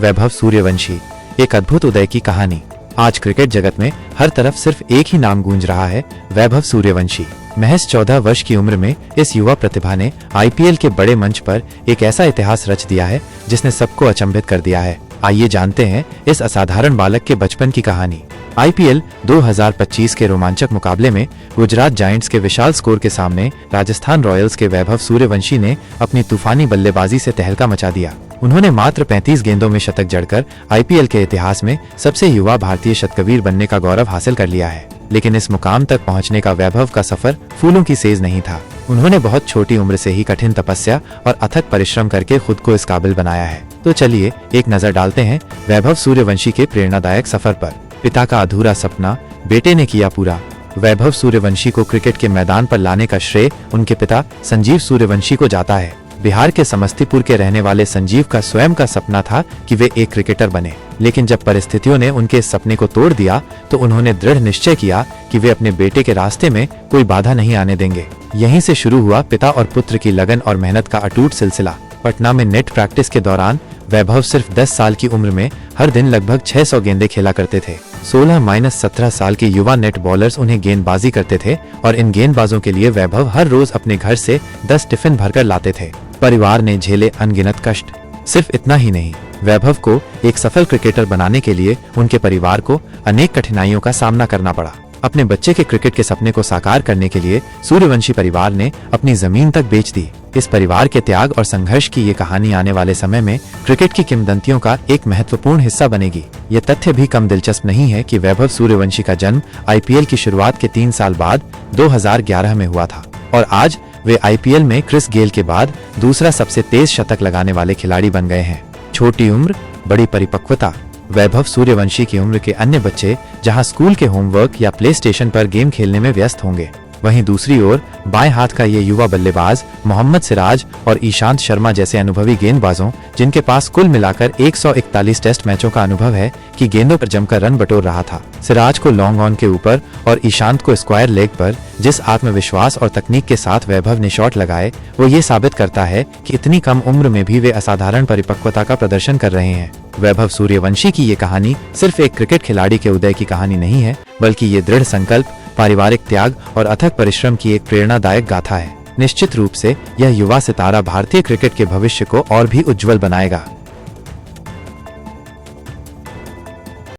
वैभव सूर्यवंशी, एक अद्भुत उदय की कहानी। आज क्रिकेट जगत में हर तरफ सिर्फ एक ही नाम गूंज रहा है, वैभव सूर्यवंशी। महज 14 वर्ष की उम्र में इस युवा प्रतिभा ने आईपीएल के बड़े मंच पर एक ऐसा इतिहास रच दिया है जिसने सबको अचंभित कर दिया है। आइए जानते हैं इस असाधारण बालक के बचपन की कहानी। आईपीएल 2025 के रोमांचक मुकाबले में गुजरात जायंट्स के विशाल स्कोर के सामने राजस्थान रॉयल्स के वैभव सूर्यवंशी ने अपनी तूफानी बल्लेबाजी से तहलका मचा दिया। उन्होंने मात्र 35 गेंदों में शतक जड़कर आईपीएल के इतिहास में सबसे युवा भारतीय शतकवीर बनने का गौरव हासिल कर लिया है। लेकिन इस मुकाम तक पहुंचने का वैभव का सफर फूलों की सेज नहीं था। उन्होंने बहुत छोटी उम्र से ही कठिन तपस्या और अथक परिश्रम करके खुद को इस काबिल बनाया है। तो चलिए एक नजर डालते हैं वैभव सूर्यवंशी के प्रेरणादायक सफर पर। पिता का अधूरा सपना बेटे ने किया पूरा। वैभव सूर्यवंशी को क्रिकेट के मैदान पर लाने का श्रेय उनके पिता संजीव सूर्यवंशी को जाता है। बिहार के समस्तीपुर के रहने वाले संजीव का स्वयं का सपना था कि वे एक क्रिकेटर बने, लेकिन जब परिस्थितियों ने उनके इस सपने को तोड़ दिया तो उन्होंने दृढ़ निश्चय किया कि वे अपने बेटे के रास्ते में कोई बाधा नहीं आने देंगे। यहीं से शुरू हुआ पिता और पुत्र की लगन और मेहनत का अटूट सिलसिला। पटना में नेट प्रैक्टिस के दौरान वैभव सिर्फ 10 साल की उम्र में हर दिन लगभग 600 गेंदें खेला करते थे। 16-17 साल के युवा नेट बॉलर्स उन्हें गेंदबाजी करते थे और इन गेंदबाजों के लिए वैभव हर रोज अपने घर से 10 टिफिन भरकर लाते थे। परिवार ने झेले अनगिनत कष्ट। सिर्फ इतना ही नहीं, वैभव को एक सफल क्रिकेटर बनाने के लिए उनके परिवार को अनेक कठिनाइयों का सामना करना पड़ा। अपने बच्चे के क्रिकेट के सपने को साकार करने के लिए सूर्यवंशी परिवार ने अपनी जमीन तक बेच दी। इस परिवार के त्याग और संघर्ष की ये कहानी आने वाले समय में क्रिकेट की किंवदंतियों का एक महत्वपूर्ण हिस्सा बनेगी। ये तथ्य भी कम दिलचस्प नहीं है कि वैभव सूर्यवंशी का जन्म आईपीएल की शुरुआत के 3 साल बाद 2011 में हुआ था और आज वे आईपीएल में क्रिस गेल के बाद दूसरा सबसे तेज शतक लगाने वाले खिलाड़ी बन गए हैं। छोटी उम्र, बड़ी परिपक्वता। वैभव सूर्यवंशी की उम्र के अन्य बच्चे जहां स्कूल के होमवर्क या प्ले स्टेशन पर गेम खेलने में व्यस्त होंगे, वहीं दूसरी ओर बाएं हाथ का ये युवा बल्लेबाज मोहम्मद सिराज और ईशांत शर्मा जैसे अनुभवी गेंदबाजों, जिनके पास कुल मिलाकर 141 टेस्ट मैचों का अनुभव है, कि गेंदों पर जमकर रन बटोर रहा था। सिराज को लॉन्ग ऑन के ऊपर और ईशांत को स्क्वायर लेग पर जिस आत्मविश्वास और तकनीक के साथ वैभव ने शॉट लगाए, वो ये साबित करता है कि इतनी कम उम्र में भी वे असाधारण परिपक्वता का प्रदर्शन कर रहे हैं। वैभव सूर्यवंशी की ये कहानी सिर्फ एक क्रिकेट खिलाड़ी के उदय की कहानी नहीं है, बल्कि ये दृढ़ संकल्प, पारिवारिक त्याग और अथक परिश्रम की एक प्रेरणादायक गाथा है। निश्चित रूप से यह युवा सितारा भारतीय क्रिकेट के भविष्य को और भी उज्जवल बनाएगा।